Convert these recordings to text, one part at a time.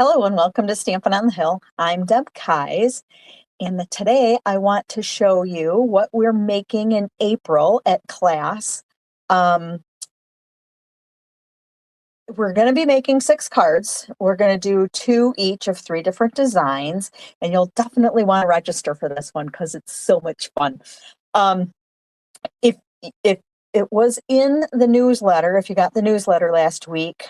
Hello and welcome to Stampin' on the Hill. I'm Deb Keyes, and today I want to show you what we're making in April at class. We're going to be making 6 cards. We're going to do 2 each of 3 different designs, and you'll definitely want to register for this one because it's so much fun. If it was in the newsletter, if you got the newsletter last week,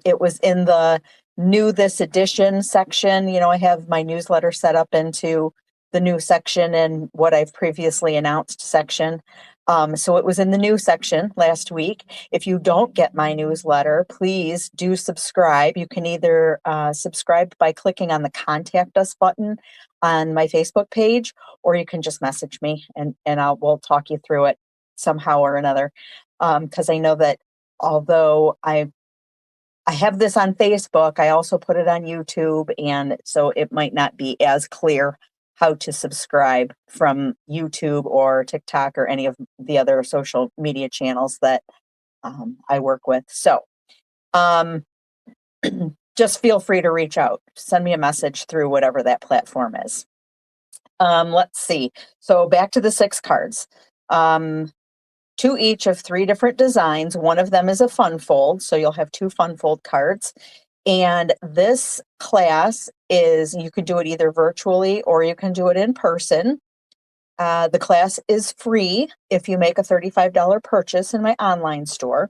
it was in the new this edition section. You know, I have my newsletter set up into the new section and what I've previously announced section. So it was in the new section last week. If you don't get my newsletter, please do subscribe. You can either subscribe by clicking on the Contact Us button on my Facebook page, or you can just message me and we'll talk you through it somehow or another. Because I know that although I have this on Facebook, I also put it on YouTube, and so it might not be as clear how to subscribe from YouTube or TikTok or any of the other social media channels that I work with. So just feel free to reach out. Send me a message through whatever that platform is. Let's see. So back to the 6 cards. 2 each of 3 different designs. One of them is a fun fold, so you'll have 2 fun fold cards. And this class is, you can do it either virtually or you can do it in person. The class is free if you make a $35 purchase in my online store.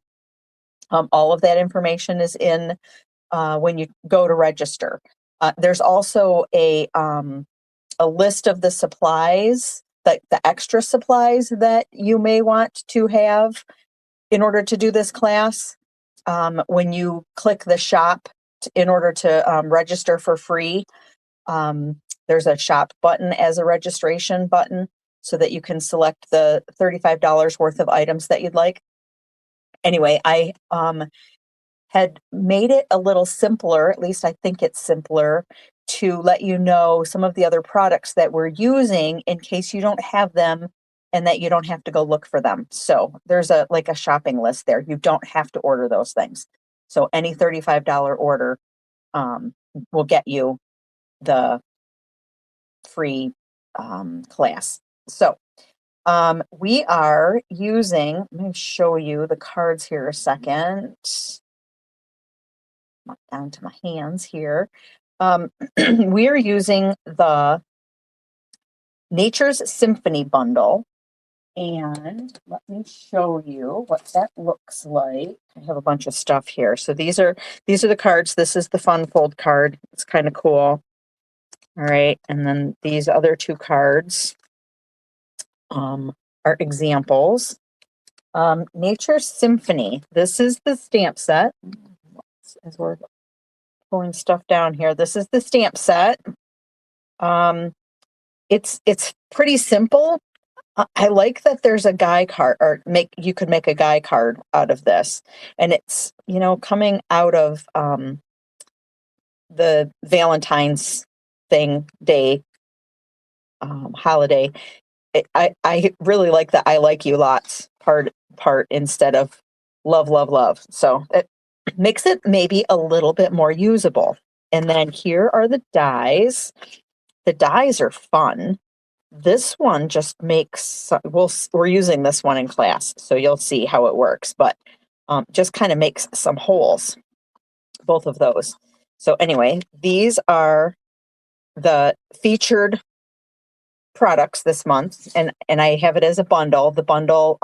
All of that information is in when you go to register. There's also a list of the supplies, the extra supplies that you may want to have in order to do this class. When you click the shop in order to register for free, there's a shop button as a registration button so that you can select the $35 worth of items that you'd like. Anyway, I had made it a little simpler, at least I think it's simpler, to let you know some of the other products that we're using in case you don't have them and that you don't have to go look for them. So there's a shopping list there. You don't have to order those things. So any $35 order will get you the free class. So we are using, let me show you the cards here a second. Down to my hands here. We are using the Nature's Symphony bundle, and let me show you what that looks like. I have a bunch of stuff here. So these are the cards. This is the fun fold card. It's kind of cool. All right, and then these other 2 cards are examples. Nature's Symphony. This is the stamp set. As we're pulling stuff down here, this is the stamp set. It's pretty simple. I like that there's a guy card, or you could make a guy card out of this, and it's, you know, coming out of the Valentine's day holiday. I really like the I like you lots part instead of love, love, love. So it makes it maybe a little bit more usable. And then here are the dies. The dies are fun. This one just makes, we're using this one in class, so you'll see how it works, but just kind of makes some holes, both of those. So anyway, these are the featured products this month, and I have it as a bundle. The bundle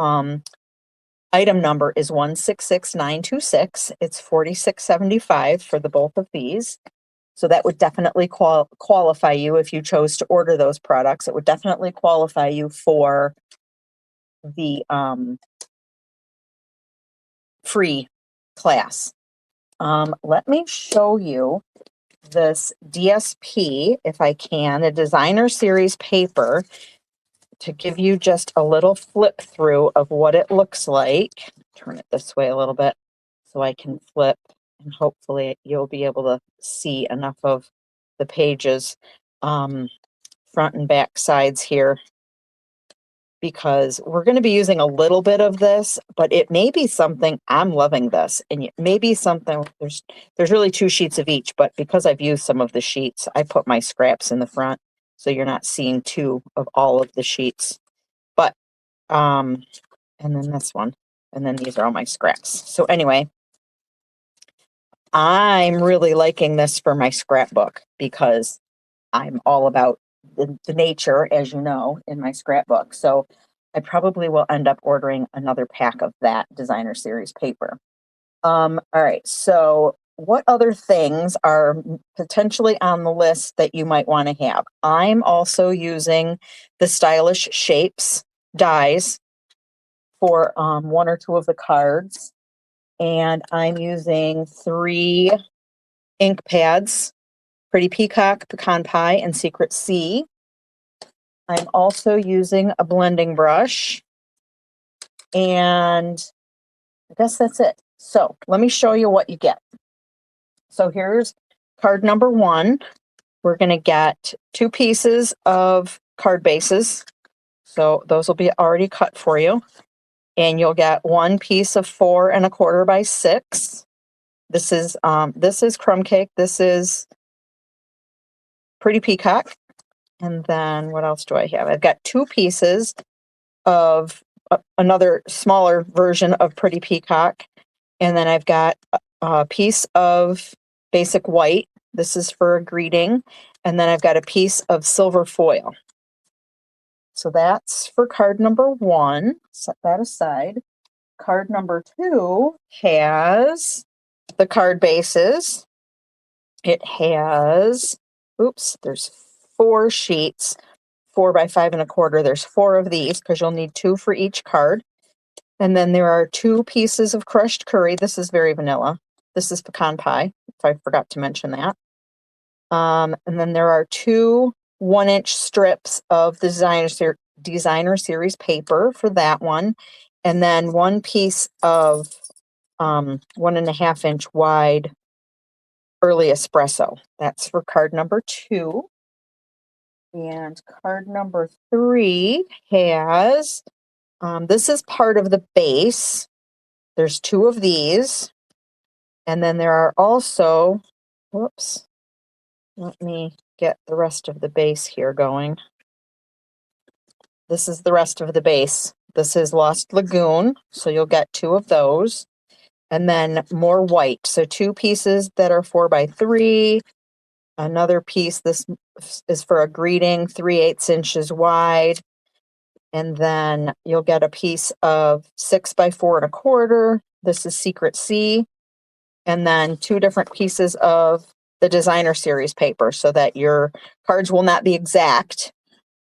item number is 166926. It's $46.75 for the both of these. So that would definitely qualify you if you chose to order those products. It would definitely qualify you for the free class. Let me show you this DSP, if I can, a designer series paper, to give you just a little flip through of what it looks like. Turn it this way a little bit so I can flip, and hopefully you'll be able to see enough of the pages, front and back sides here, because we're going to be using a little bit of this, but it may be something. I'm loving this, and it may be something. There's really 2 sheets of each, but because I've used some of the sheets, I put my scraps in the front, so you're not seeing 2 of all of the sheets. But and then this one, and then these are all my scraps. So anyway, I'm really liking this for my scrapbook because I'm all about the nature, as you know, in my scrapbook. So I probably will end up ordering another pack of that designer series paper. All right. So what other things are potentially on the list that you might want to have? I'm also using the Stylish Shapes dies for 1 or 2 of the cards. And I'm using 3 ink pads, Pretty Peacock, Pecan Pie, and Secret Sea. I'm also using a blending brush, and I guess that's it. So let me show you what you get. So here's card number 1. We're going to get 2 pieces of card bases. So those will be already cut for you. And you'll get 1 piece of 4 1/4 by 6. This is crumb cake. This is Pretty Peacock. And then what else do I have? I've got 2 pieces of another smaller version of Pretty Peacock. And then I've got a piece of basic white. This is for a greeting. And then I've got a piece of silver foil. So that's for card number 1. Set that aside. Card number 2 has the card bases. It has, there's 4 sheets, 4 by 5 1/4. There's 4 of these because you'll need 2 for each card. And then there are 2 pieces of crushed curry. This is very vanilla. This is pecan pie, if I forgot to mention that. And then there are 2 1-inch strips of the designer series paper for that one. And then 1 piece of 1.5-inch wide early espresso. That's for card number 2. And card number 3 has, this is part of the base. There's 2 of these. And then there are also, let me get the rest of the base here going. This is the rest of the base. This is Lost Lagoon, so you'll get 2 of those. And then more white. So 2 pieces that are 4 by 3. Another piece, this is for a greeting, 3/8 inches wide. And then you'll get a piece of 6 by 4 1/4. This is Secret Sea. And then 2 different pieces of the designer series paper so that your cards will not be exact.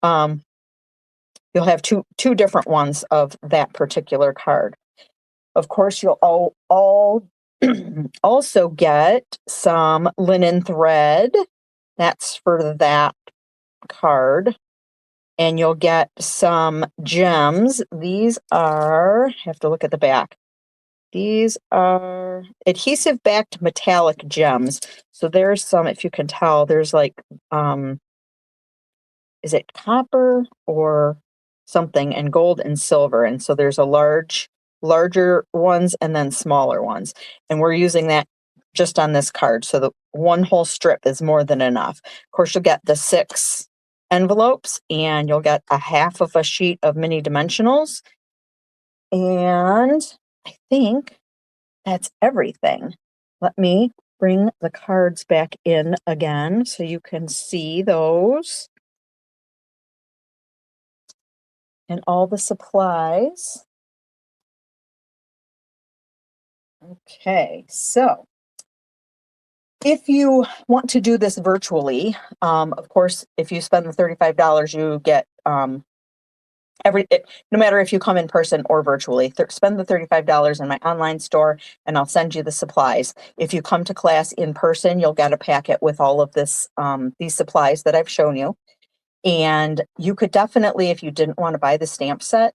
You'll have two different ones of that particular card. Of course, you'll all also get some linen thread. That's for that card. And you'll get some gems. These are, I have to look at the back. These are adhesive backed metallic gems. So there's some, if you can tell, there's like, is it copper or something, and gold and silver. And so there's a larger ones and then smaller ones. And we're using that just on this card. So the 1 whole strip is more than enough. Of course, you'll get the 6 envelopes, and you'll get a half of a sheet of mini dimensionals. And I think that's everything. Let me bring the cards back in again so you can see those. And all the supplies. Okay, so if you want to do this virtually, of course, if you spend the $35, you get no matter if you come in person or virtually, spend the $35 in my online store and I'll send you the supplies. If you come to class in person, you'll get a packet with all of this, these supplies that I've shown you. And you could definitely, if you didn't want to buy the stamp set,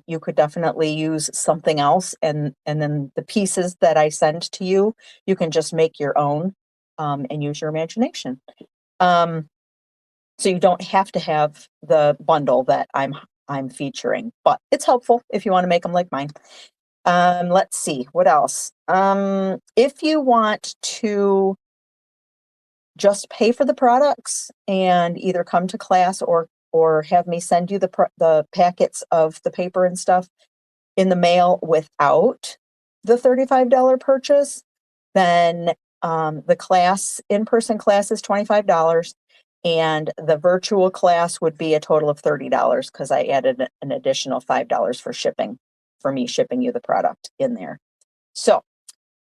you could definitely use something else. And then the pieces that I send to you, you can just make your own and use your imagination. So you don't have to have the bundle that I'm I'm featuring, but it's helpful if you want to make them like mine. Let's see, what else? If you want to just pay for the products and either come to class or have me send you the packets of the paper and stuff in the mail without the $35 purchase, then the class, in-person class, is $25, and the virtual class would be a total of $30 because I added an additional $5 for shipping, for me shipping you the product in there. So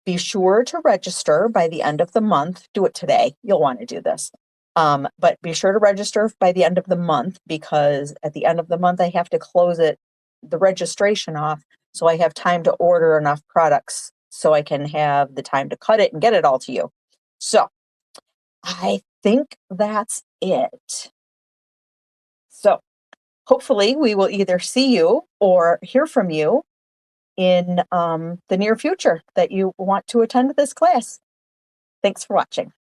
be sure to register by the end of the month. Do it today. You'll want to do this. But be sure to register by the end of the month, because at the end of the month, I have to close the registration off, so I have time to order enough products so I can have the time to cut it and get it all to you. So I think that's it. So hopefully we will either see you or hear from you in the near future that you want to attend this class. Thanks for watching.